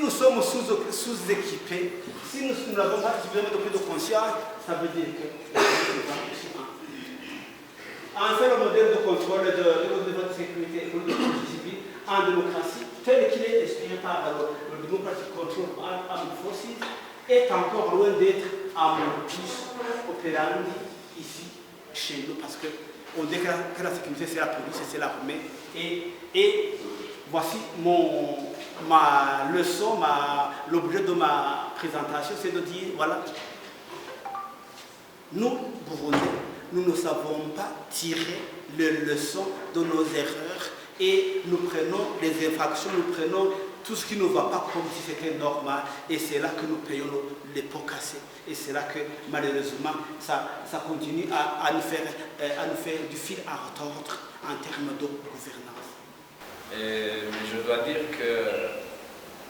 nous sommes sous-équipés, si nous n'avons pas suffisamment de prise de conscience, ça veut dire que un seul modèle de contrôle de sécurité et de protection civile en démocratie, tel qu'il est exprimé par le Democratic Control Armed Forces, est encore loin d'être un modus operandi ici, chez nous, parce qu'on dit que la sécurité, c'est la police, c'est l'armée. Et voici ma leçon, l'objet de ma présentation, c'est de dire, voilà, nous, Burundais, nous ne savons pas tirer les leçons de nos erreurs et nous prenons les infractions, nous prenons tout ce qui ne va pas comme si c'était normal et c'est là que nous payons les pots cassés. Et c'est là que malheureusement ça continue à nous faire du fil à retordre en termes de gouvernance. Mais je dois dire que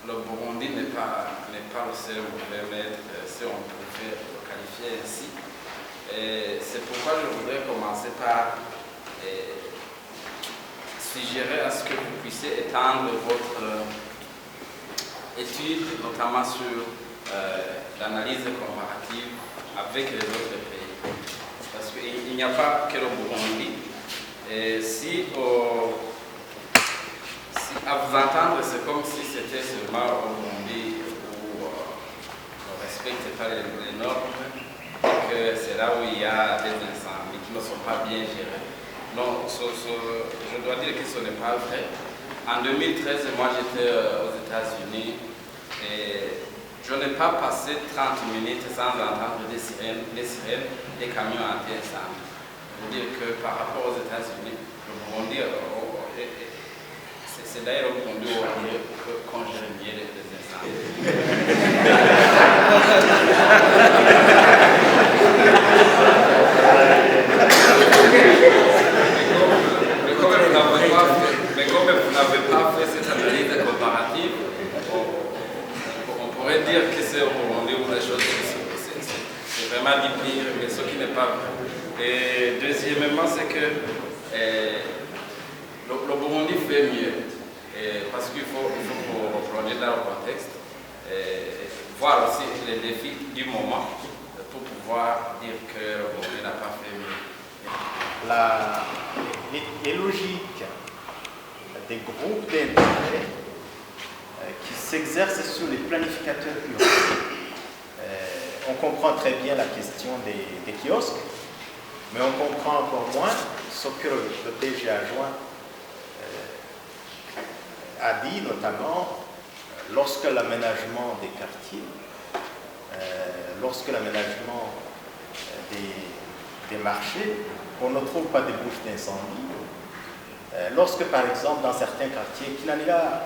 le Burundi n'est pas le seul maître, si on pouvait le qualifier ainsi. Et c'est pourquoi je voudrais commencer par suggérer à ce que vous puissiez étendre votre étude, notamment sur l'analyse comparative avec les autres pays. Parce qu'il n'y a pas que le Burundi. Et si à vous entendre, c'est comme si c'était seulement au Burundi où on ne respecte pas les normes, et que c'est là où il y a des incendies qui ne sont pas bien gérés. Non, je dois dire que ce n'est pas vrai. En 2013, moi j'étais aux États-Unis et je n'ai pas passé 30 minutes sans entendre des sirènes, des camions anti-incendie. Je veux dire que par rapport aux États-Unis, le Burundi, c'est d'ailleurs le Burundi où on dit qu'on gère bien les incendies. Mais comme vous n'avez pas fait cette analyse comparative, on pourrait dire que c'est au Burundi où les choses c'est vraiment du pire, mais ce qui n'est pas vrai. Et deuxièmement, c'est que le Burundi fait mieux, parce qu'il faut replonger dans le contexte, voir aussi les défis du moment pour pouvoir dire que le Burundi n'a pas fait mieux. Les logiques des groupes d'intérêt qui s'exercent sur les planificateurs urbains. On comprend très bien la question des kiosques, mais on comprend encore moins ce que le DG adjoint a dit, notamment lorsque l'aménagement des quartiers, lorsque l'aménagement des marchés, on ne trouve pas de bouches d'incendie. Lorsque, par exemple, dans certains quartiers, Kinanira,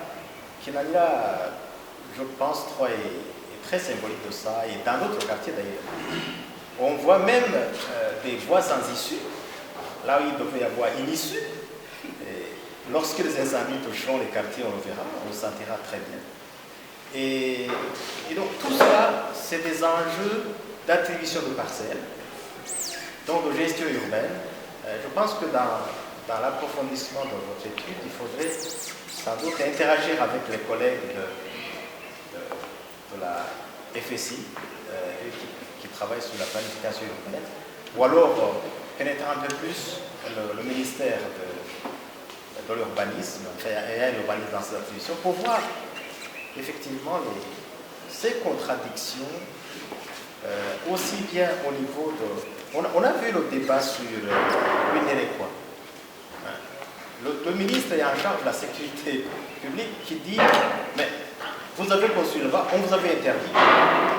je pense, est très symbolique de ça, et dans d'autres quartiers d'ailleurs, on voit même des voies sans issue, là où il devait y avoir une issue. Lorsque les incendies toucheront les quartiers, on le verra, on le sentira très bien. Et donc tout cela, c'est des enjeux d'attribution de parcelles, donc de gestion urbaine. Je pense que dans l'approfondissement de votre étude, il faudrait sans doute interagir avec les collègues de la FSI qui travaillent sur la planification urbaine, ou alors pénétrer un peu plus le ministère de l'urbanisme, et l'urbanisme dans ses attributions, pour voir effectivement ces contradictions, aussi bien au niveau de... On a vu le débat sur l'UNEREQUA. Le ministre est en charge de la sécurité publique qui dit « Mais vous avez construit là-bas, on vous avait interdit.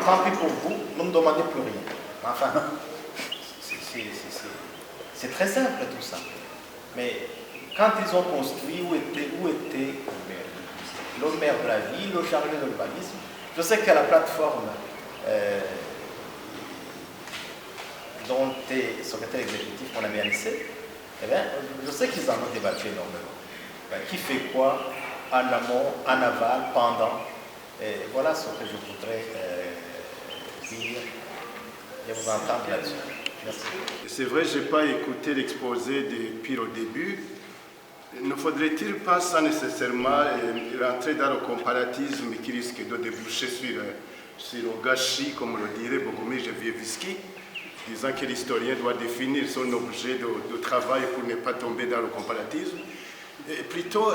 Tant pis pour vous, ne me demandez plus rien. » Enfin, c'est très simple tout ça. Mais quand ils ont construit, où était le maire de la ville, le chargé de l'urbanisme? Je sais qu'à la plateforme dont est secrétaire exécutif, mon ami Anissé, eh bien, je sais qu'ils en ont débattu énormément. Qui fait quoi en amont, en aval, pendant? Et voilà ce que je voudrais dire et vous entendre là-dessus. Merci. C'est vrai, je n'ai pas écouté l'exposé depuis le début. ne faudrait-il pas sans nécessairement rentrer dans le comparatisme qui risque de déboucher sur le gâchis, comme le dirait Bogomil Jevieviski, disant que l'historien doit définir son objet de travail pour ne pas tomber dans le comparatisme. Et plutôt,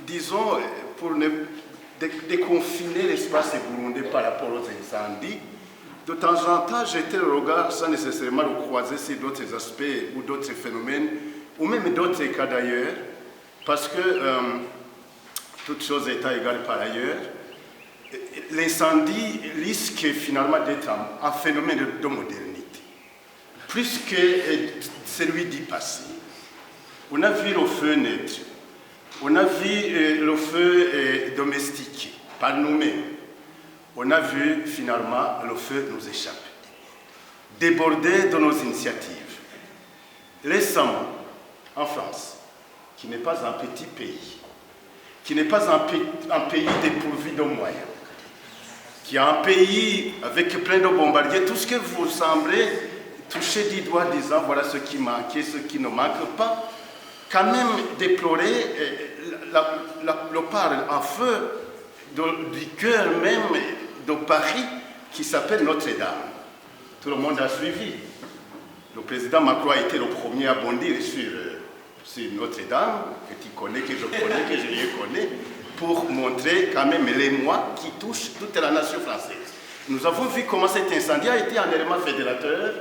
disons, pour déconfiner l'espace burundais par rapport aux incendies, de temps en temps, jeter le regard sans nécessairement le croiser sur d'autres aspects ou d'autres phénomènes, ou même d'autres cas d'ailleurs, parce que, toutes choses étant égales par ailleurs, l'incendie risque finalement d'être un phénomène de modernité, plus que celui du passé. On a vu le feu naître, on a vu le feu domestiqué par nous-mêmes, on a vu finalement le feu nous échapper, déborder de nos initiatives. Récemment, en France, qui n'est pas un petit pays, qui n'est pas un pays dépourvu de moyens, qui est un pays avec plein de bombardiers, tout ce que vous semblez toucher du doigt disant voilà ce qui manquait, ce qui ne manque pas, quand même déplorer le part en feu du cœur même de Paris qui s'appelle Notre-Dame. Tout le monde a suivi. Le président Macron a été le premier à bondir sur Notre-Dame, que tu connais, que je connais, que je lui connais, pour montrer quand même l'émoi qui touche toute la nation française. Nous avons vu comment cet incendie a été un élément fédérateur,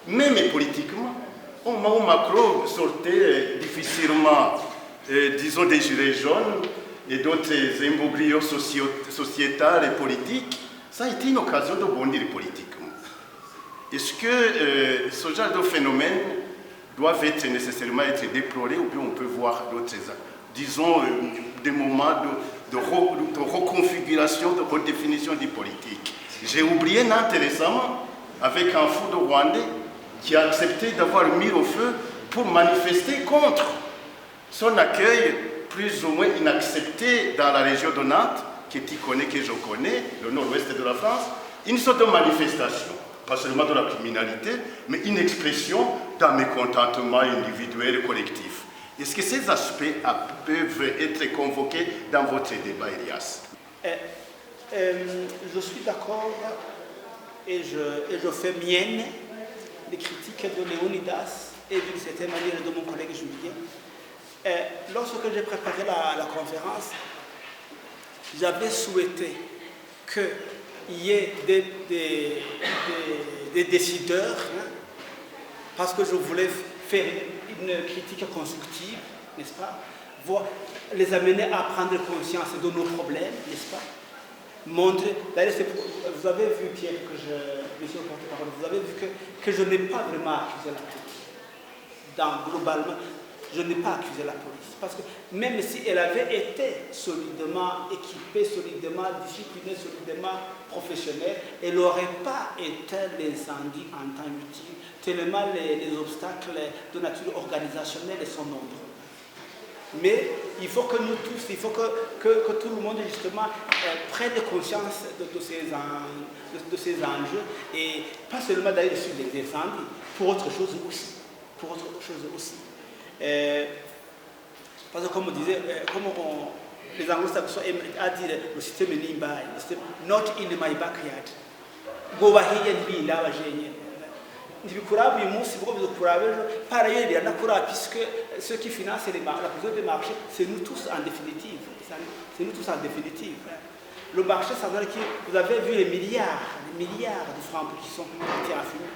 même politiquement. Au moment où Macron sortait difficilement, disons, des gilets jaunes et d'autres imbroglios sociétals et politiques, ça a été une occasion de bondir politiquement. Est-ce que ce genre de phénomène doivent nécessairement être déplorés ou bien on peut voir d'autres, disons, des moments de reconfiguration, de redéfinition du politique. J'ai oublié Nantes récemment avec un fou de Rwandais qui a accepté d'avoir mis au feu pour manifester contre son accueil plus ou moins inaccepté dans la région de Nantes, que tu connais, que je connais, le nord-ouest de la France, une sorte de manifestation, pas seulement de la criminalité, mais une expression d'un mécontentement individuel et collectif. Est-ce que ces aspects peuvent être convoqués dans votre débat, Elias? Je suis d'accord et je fais mienne les critiques de Léonidas et d'une certaine manière de mon collègue Julien. Lorsque j'ai préparé la conférence, j'avais souhaité qu'il y ait des décideurs, parce que je voulais faire une critique constructive, n'est-ce pas, les amener à prendre conscience de nos problèmes, n'est-ce pas, montrer, d'ailleurs, vous avez vu, Pierre, monsieur le porte-parole, vous avez vu que je n'ai pas vraiment accusé la police. Globalement, je n'ai pas accusé la police, parce que même si elle avait été solidement équipée, solidement disciplinée, solidement professionnelle, elle n'aurait pas éteint l'incendie en temps utile, tellement les obstacles de nature organisationnelle sont nombreux. Mais il faut que nous tous, il faut que tout le monde justement prenne conscience de ces enjeux, et pas seulement d'ailleurs sur les incendies, pour autre chose aussi. Pour autre chose aussi. Parce que comme on disait, les anglo-saxons aiment à dire le système Nimbai, le système not in my backyard. Gobahiya n'ibindaba jenye. Ntibikura uyu munsi ubwo bizokura ejo, par ailleurs biranakura puisque ceux qui financent la position des marchés, c'est nous tous en définitive. C'est nous tous en définitive. Le marché, ça veut dire que vous avez vu les milliards de francs qui sont partis en fumée.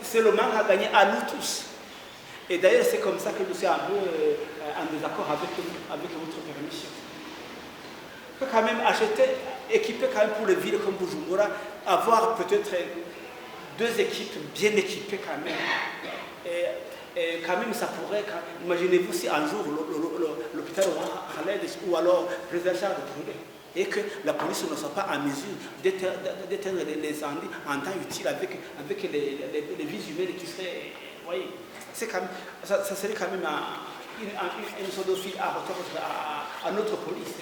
C'est le manque à gagner à nous tous. Et d'ailleurs, c'est comme ça que je suis un peu en désaccord avec votre permission. Il faut quand même acheter, équiper quand même pour les villes comme Bujumbura, avoir peut-être 2 équipes bien équipées quand même. Et quand même, ça pourrait, imaginez-vous si un jour l'hôpital Khaled ou alors le président Charles brûlait, et que la police ne soit pas en mesure d'éteindre les incendies en temps utile avec les vies humaines qui seraient... Voyez, quand même, ça serait quand même une sorte de fil à retordre à notre police.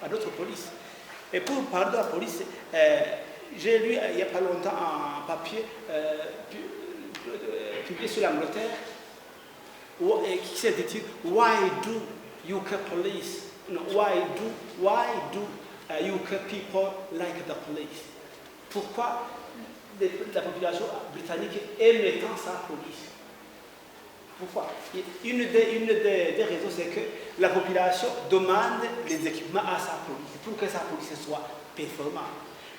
À notre police. Et pour parler de la police, j'ai lu il n'y a pas longtemps un papier publié sur l'Angleterre qui s'est dit, why do UK police, why do UK people like the police? Pourquoi la population britannique aime tant sa police? Pourquoi? Une des raisons, c'est que la population demande les équipements à sa police pour que sa police soit performante.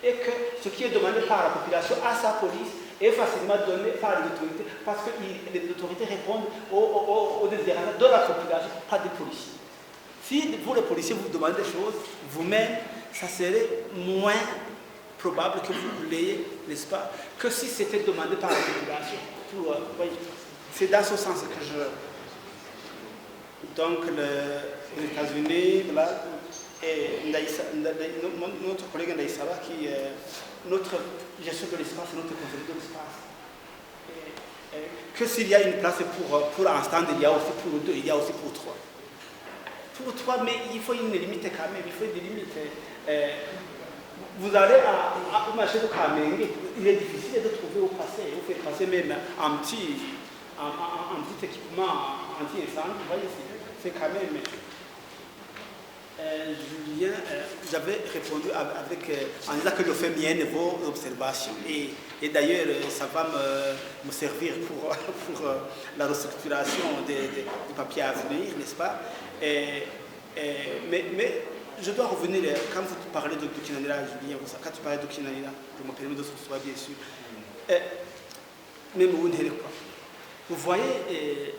Et que ce qui est demandé par la population à sa police est facilement donné par les autorités, parce que les autorités répondent aux désirs de la population, pas des policiers. Si vous, les policiers, vous demandez des choses, vous-même, ça serait moins probable que vous l'ayez, n'est-ce pas, que si c'était demandé par la population. C'est dans ce sens que je... Donc, les États-Unis, voilà, et notre collègue Ndaïsaba, qui est notre gestion de l'espace, notre conseiller de l'espace, que s'il y a une place pour un stand, il y a aussi pour deux, il y a aussi pour trois. Pour trois, mais il faut une limite quand même, il faut des limites. Vous allez au marché de Kamenge, il est difficile de trouver au passé. Vous faites passer même un petit équipement anti-incendie, vous voyez, c'est quand même... Julien, j'avais répondu en disant que je fais mienne vos observations. Et d'ailleurs, ça va me servir pour la restructuration du papier à venir, n'est-ce pas? Mais je dois revenir, quand vous parlez de Kinanira, Julien, quand tu parles de Kinanira, je me permets de ce soir, bien sûr. Même vous voyez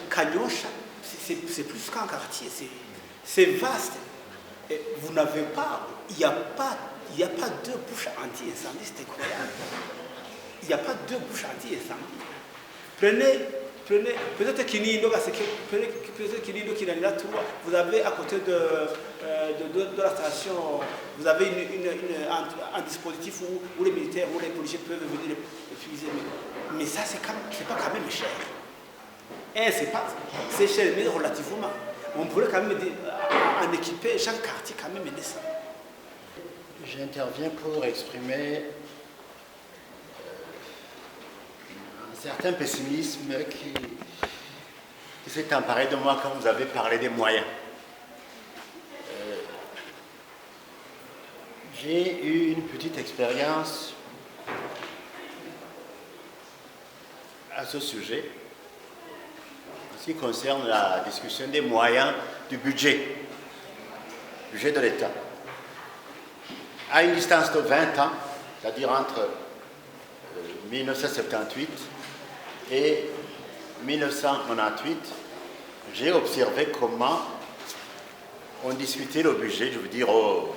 Kanyosha, c'est plus qu'un quartier, c'est vaste. Et vous n'avez pas, il n'y a pas deux bouches anti-incendie, c'est incroyable. Il n'y a pas deux bouches anti-incendie. Prenez peut-être Kinindo, vous avez à côté de la station, vous avez un dispositif où les militaires, où les policiers peuvent venir utiliser. Mais ça, c'est pas quand même cher. C'est cher, mais relativement. On pourrait quand même en équiper chaque quartier quand même ça. J'interviens pour exprimer un certain pessimisme qui s'est emparé de moi quand vous avez parlé des moyens. J'ai eu une petite expérience à ce sujet. Ce qui concerne la discussion des moyens du budget de l'État. À une distance de 20 ans, c'est-à-dire entre 1978 et 1998, j'ai observé comment on discutait le budget, je veux dire au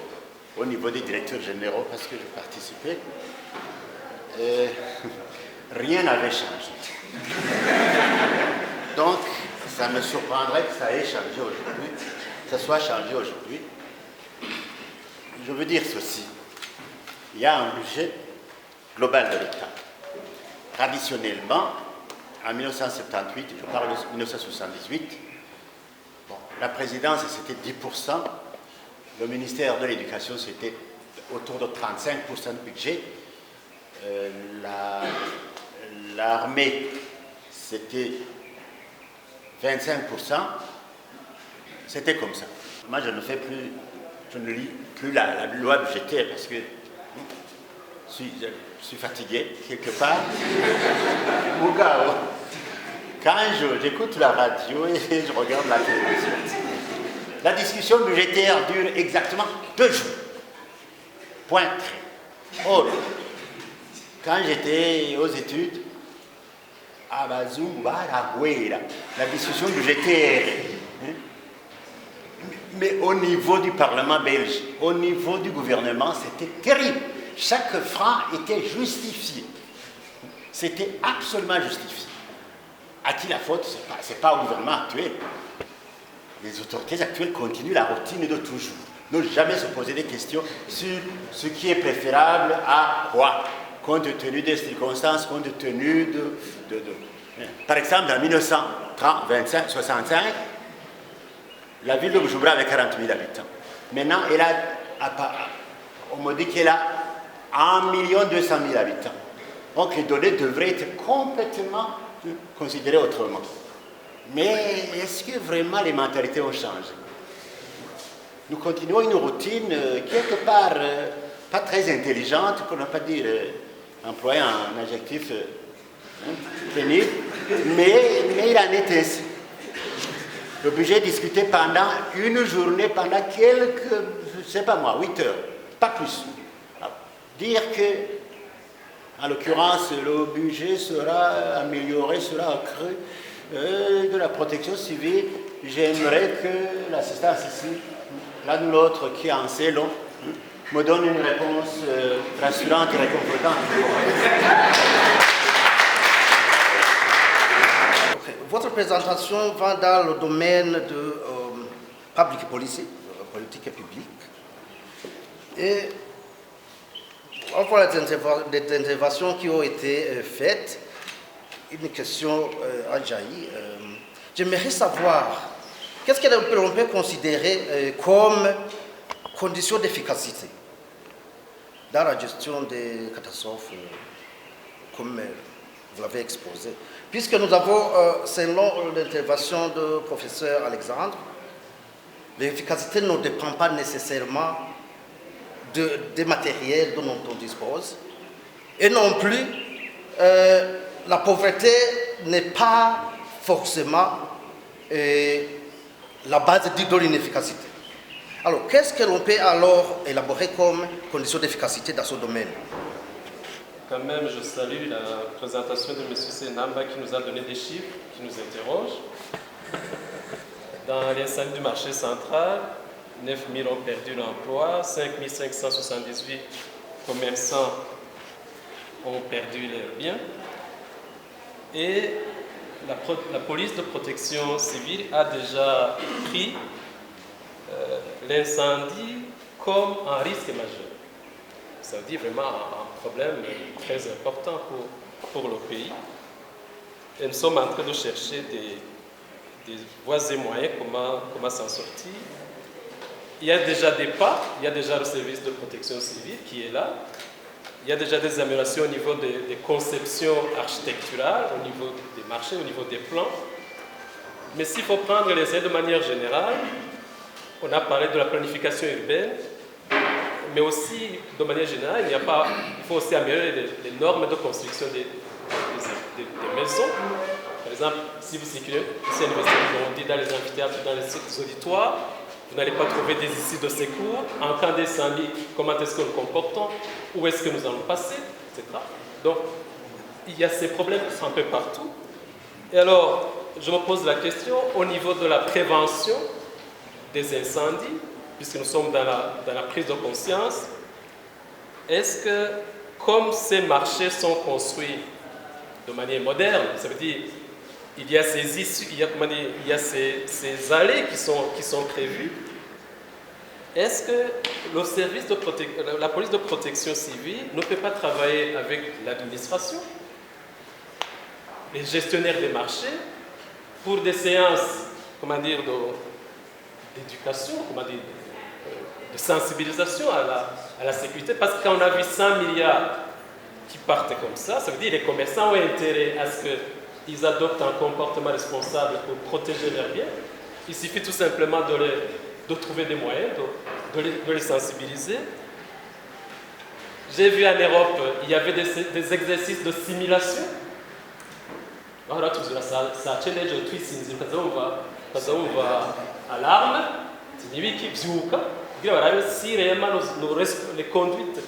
niveau des directeurs généraux, parce que je participais. Rien n'avait changé. Donc, ça me surprendrait que ça ait changé aujourd'hui, que ça soit changé aujourd'hui. Je veux dire ceci. Il y a un budget global de l'État. Traditionnellement, en 1978, je parle de 1978, la présidence c'était 10%, le ministère de l'Éducation c'était autour de 35% de budget, l'armée c'était 25%, c'était comme ça. Moi, je ne lis plus la loi budgétaire parce que je suis fatigué quelque part. Quand j'écoute la radio et je regarde la télévision, la discussion budgétaire dure exactement 2 jours. Point très. Oh, quand j'étais aux études, la discussion budgétaire, mais au niveau du Parlement belge, au niveau du gouvernement, c'était terrible. Chaque franc était justifié. C'était absolument justifié. À qui la faute? Ce n'est pas au gouvernement actuel. Les autorités actuelles continuent la routine de toujours. Ne jamais se poser des questions sur ce qui est préférable à quoi, compte tenu des circonstances, compte tenu de... Par exemple, en 1965, la ville de Bujumbura avait 40 000 habitants. Maintenant, on me dit qu'elle a 1 200 000 habitants. Donc les données devraient être complètement considérées autrement. Mais est-ce que vraiment les mentalités ont changé? Nous continuons une routine quelque part pas très intelligente, pour ne pas dire employer un adjectif pénible, mais il en est ainsi. Le budget est discuté pendant une journée, pendant quelques, je ne sais pas moi, 8 heures, pas plus. Alors, dire que, en l'occurrence, le budget sera amélioré, sera accru de la protection civile, j'aimerais que l'assistance ici, l'un ou l'autre qui en sait long, me donne une réponse rassurante et réconfortante. Votre présentation va dans le domaine de public policy, politique publique. Et on voit des interventions qui ont été faites. Une question a jailli. J'aimerais savoir, qu'est-ce que l'on peut considérer comme condition d'efficacité dans la gestion des catastrophes, comme vous l'avez exposé? Puisque nous avons, selon l'intervention du professeur Alexandre, l'efficacité ne dépend pas nécessairement des matériels dont on dispose, et non plus la pauvreté n'est pas forcément la base de l'inefficacité. Alors, qu'est-ce que l'on peut alors élaborer comme condition d'efficacité dans ce domaine? Quand même, je salue la présentation de M. Senamba qui nous a donné des chiffres, qui nous interrogent. Dans l'incendie du marché central, 9 000 ont perdu l'emploi, 5 578 commerçants ont perdu leurs biens. Et la police de protection civile a déjà pris l'incendie comme un risque majeur. Ça veut dire vraiment un problème très important pour le pays. Et nous sommes en train de chercher des voies et moyens comment s'en sortir. Il y a déjà des pas, il y a déjà le service de protection civile qui est là. Il y a déjà des améliorations au niveau des conceptions architecturales, au niveau des marchés, au niveau des plans. Mais s'il faut prendre les aides de manière générale, on a parlé de la planification urbaine, mais aussi, de manière générale, il faut aussi améliorer les normes de construction des maisons. Par exemple, si vous circulez ici à l'Université de Burundi, dans les amphithéâtres, dans les auditoires, vous n'allez pas trouver des issues de secours. En cas d'incendie, comment est-ce que nous comportons? Où est-ce que nous allons passer, etc. Donc, il y a ces problèmes un peu partout. Et alors, je me pose la question, au niveau de la prévention des incendies, puisque nous sommes dans la prise de conscience, est-ce que, comme ces marchés sont construits de manière moderne, ça veut dire il y a ces issues, il y a ces allées qui sont prévues, est-ce que le service la police de protection civile ne peut pas travailler avec l'administration, les gestionnaires des marchés, pour des séances, d'éducation, de sensibilisation à la sécurité, parce qu'on a vu 100 milliards qui partent comme ça, ça veut dire que les commerçants ont intérêt à ce qu'ils adoptent un comportement responsable pour protéger leurs biens. Il suffit tout simplement de trouver des moyens, de les sensibiliser. J'ai vu en Europe, il y avait des exercices de simulation. Alors, ça challenge le twist, alarme, si réellement les conduites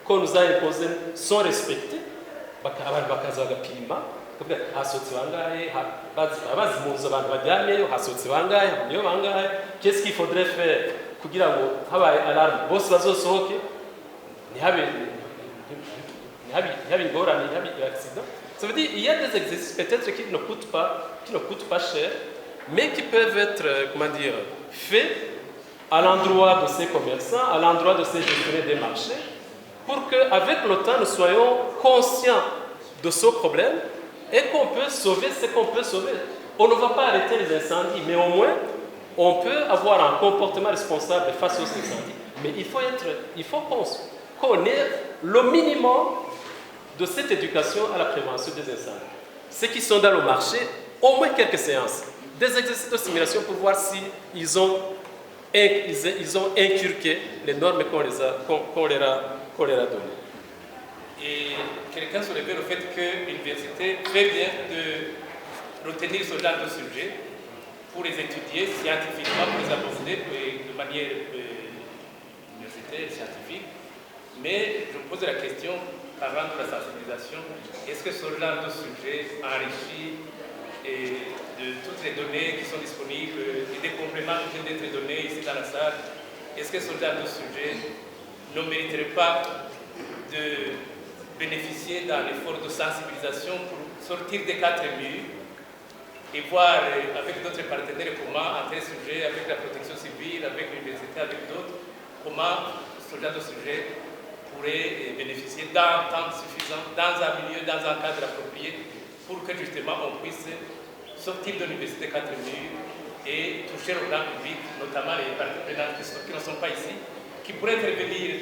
qu'on nous a imposées sont respectées, qu'est-ce qu'il faudrait faire pour dire alarme? Ça veut dire qu'il y a des exercices peut-être qui ne coûtent pas cher, mais qui peuvent être faits à l'endroit de ces commerçants, à l'endroit de ces gestionnaires des marchés, pour qu'avec le temps, nous soyons conscients de ce problème et qu'on peut sauver ce qu'on peut sauver. On ne va pas arrêter les incendies, mais au moins, on peut avoir un comportement responsable face aux incendies. Mais il faut qu'on ait le minimum de cette éducation à la prévention des incendies. Ceux qui sont dans le marché, au moins quelques séances. des exercices de simulation pour voir si ils ont inculqué les normes qu'on leur a données. Et quelqu'un soulevait le fait que l'université fait bien de retenir ce genre de sujet pour les étudier scientifiquement, pour les aborder de manière universitaire, scientifique. Mais je me pose la question, parlant de la sensibilisation, est-ce que ce genre de sujet enrichi de toutes les données qui sont disponibles et des compléments qui viennent d'être donnés ici dans la salle, est-ce que ce genre de sujet ne mériterait pas de bénéficier d'un effort de sensibilisation pour sortir des 4 murs et voir avec d'autres partenaires comment, entre les sujets, avec la protection civile, avec l'université, avec d'autres, comment ce genre de sujet pourrait bénéficier d'un temps suffisant, dans un milieu, dans un cadre approprié, pour que justement on puisse sortir de l'université 4 murs et toucher au grand public, notamment les parties prenantes qui ne sont pas ici, qui pourraient intervenir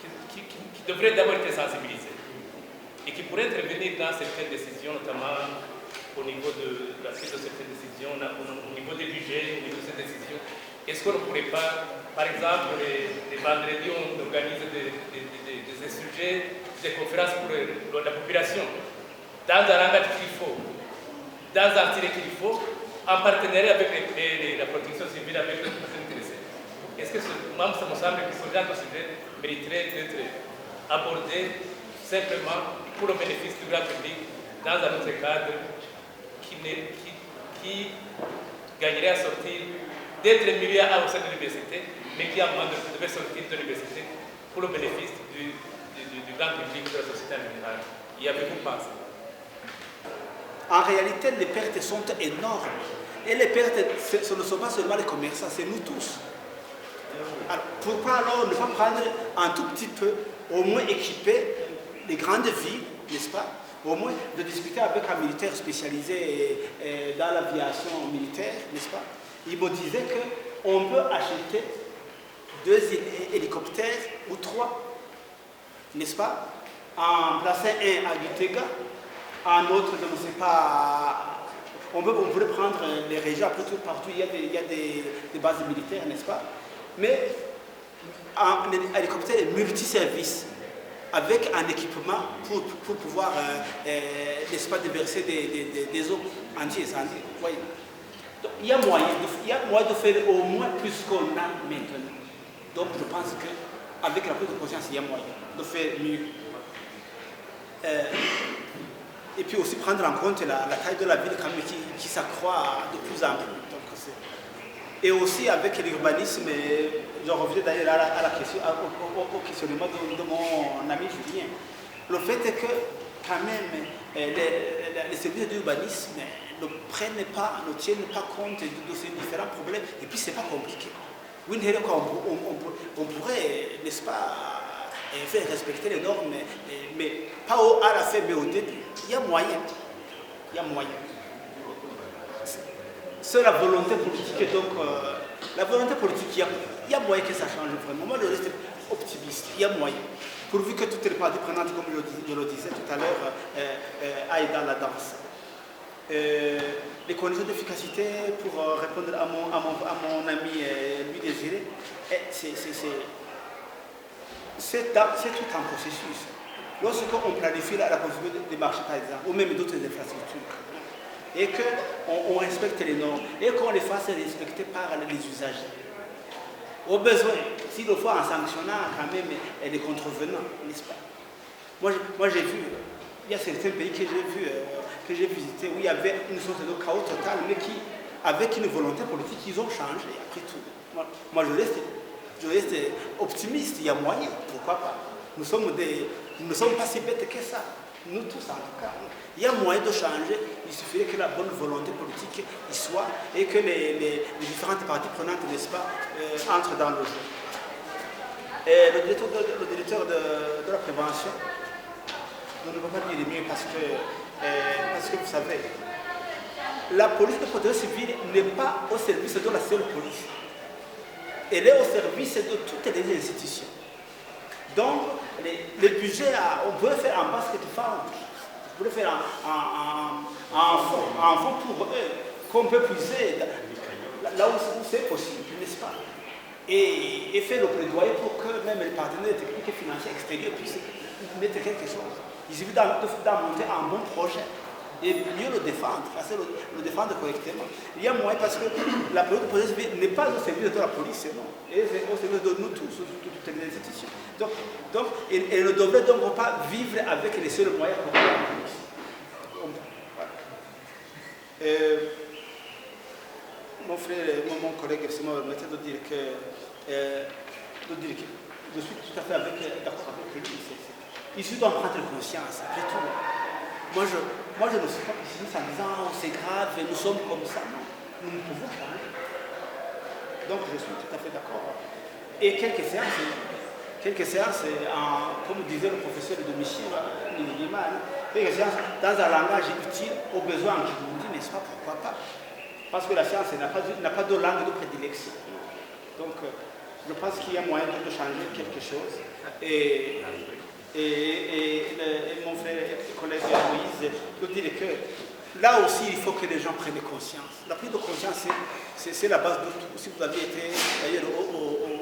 qui devraient d'abord être sensibilisés et qui pourraient intervenir dans certaines décisions, notamment au niveau de la prise de certaines décisions, au niveau des budgets, au niveau de ces décisions. Est-ce qu'on ne pourrait pas, par exemple, les vendredis, on organise des sujets, des conférences pour la population, dans un langage qu'il faut, dans un style qu'il faut, en partenariat avec la protection civile, avec les personnes intéressées. Est-ce que ça me semble que ce genre de sujet mériterait d'être abordé simplement pour le bénéfice du grand public dans un autre cadre qui gagnerait à sortir d'être milieu au sein de l'université, mais qui à un moment devait sortir de l'université pour le bénéfice du grand public, de la société en général. Y avez-vous pensé? En réalité, les pertes sont énormes. Et les pertes, ce ne sont pas seulement les commerçants, c'est nous tous. Alors, pourquoi alors ne pas prendre un tout petit peu, au moins équiper les grandes villes, n'est-ce pas? Au moins de discuter avec un militaire spécialisé dans l'aviation militaire, n'est-ce pas? Il me disait qu'on peut acheter 2 hélicoptères ou 3, n'est-ce pas? En placer un à Gitega, un autre, je ne sais pas, on pourrait prendre les régions, après tout, partout, il y a des bases militaires, n'est-ce pas? Mais un hélicoptère multiservice, avec un équipement pour pouvoir, n'est-ce pas, déverser des eaux anti-incendie. Donc, il y a moyen de faire au moins plus qu'on a maintenant. Donc je pense qu'avec la prise de conscience, il y a moyen de faire mieux. Et puis aussi prendre en compte la taille de la ville quand même, qui s'accroît de plus en plus. Donc, et aussi avec l'urbanisme, je reviens d'ailleurs à la question, au questionnement de mon ami Julien. Le fait est que quand même les services d'urbanisme ne tiennent pas compte de ces différents problèmes, et puis c'est pas compliqué. Oui, on pourrait, n'est-ce pas, faire respecter les normes, mais pas à la fin, mais au début. Il y a moyen. Il y a moyen. C'est la volonté politique. Donc, la volonté politique, il y a moyen que ça change vraiment. Moi, je reste optimiste. Il y a moyen. Pourvu que toutes les parties prenantes, comme je le disais tout à l'heure, aillent dans la danse. Les conditions d'efficacité, pour répondre à mon ami lui Désiré, c'est tout un processus. Lorsqu'on planifie la construction des marchés, par exemple, ou même d'autres infrastructures, et qu'on respecte les normes, et qu'on les fasse respecter par les usagers. Au besoin, s'il le faut en sanctionnant quand même les contrevenants, n'est-ce pas? Moi j'ai vu, il y a certains pays que j'ai visités où il y avait une sorte de chaos total, mais qui, avec une volonté politique, ils ont changé après tout. Moi je reste optimiste, il y a moyen, pourquoi pas? Nous ne sommes pas si bêtes que ça, nous tous en tout cas. Il y a moyen de changer, il suffirait que la bonne volonté politique y soit et que les différentes parties prenantes, n'est-ce pas, entrent dans le jeu. Et le directeur de la prévention, je ne peux pas dire mieux parce que vous savez, la police de protection civile n'est pas au service de la seule police. Elle est au service de toutes les institutions. Donc, les budgets, on peut faire un basket fund, on peut faire un fonds pour eux. qu'on peut puiser là où c'est possible, n'est-ce pas? Et faire le plaidoyer pour que même les partenaires techniques et financiers extérieurs puissent mettre quelque chose. Il suffit d'en monter un bon projet et mieux le défendre, le défendre correctement. Il y a moyen parce que la police de police n'est pas au service de la police, non. Et c'est au service de nous tous, de toutes les institutions. Donc elle ne devrait donc pas vivre avec les seuls moyens pour la police. Mon frère, mon collègue, me permettait de dire que je suis tout à fait d'accord avec lui. Il suffit d'en prendre conscience, après tout. Moi, je ne suis pas pessimiste en disant oh, c'est grave, nous sommes comme ça. Non, nous ne pouvons pas. Donc, je suis tout à fait d'accord. Et quelques séances, comme disait le professeur de Michel, quelques séances dans un langage utile aux besoins qui vous dit, n'est-ce pas, pourquoi pas? Parce que la science n'a pas de langue de prédilection. Donc, je pense qu'il y a moyen de changer quelque chose. Et mon frère et collègue Moïse nous dit que là aussi, il faut que les gens prennent conscience. La prise de conscience, c'est la base de tout. Si vous avez été, d'ailleurs,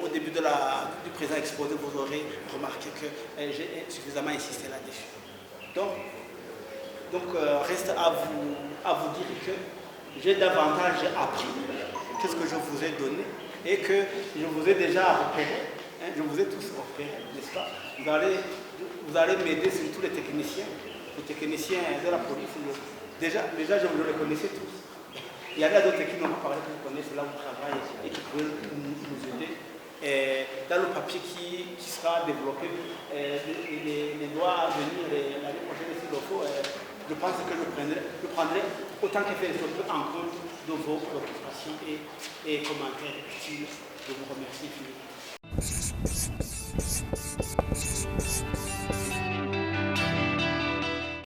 au début du présent exposé, vous aurez remarqué que j'ai suffisamment insisté là-dessus. Donc, reste à vous dire que j'ai davantage appris que ce que je vous ai donné et que je vous ai déjà repéré. Hein, je vous ai tous repérés, n'est-ce pas? Vous allez m'aider, surtout les techniciens de la police. Déjà je vous les connaissais tous. Il y en a d'autres qui n'ont pas parlé, que vous connaissez là où vous travaillez et qui peuvent nous aider. Et dans le papier qui sera développé, les doigts à venir l'année prochaine, s'il le faut, je pense que je prendrai autant que faire en compte de vos préoccupations et commentaires utiles. Je vous remercie.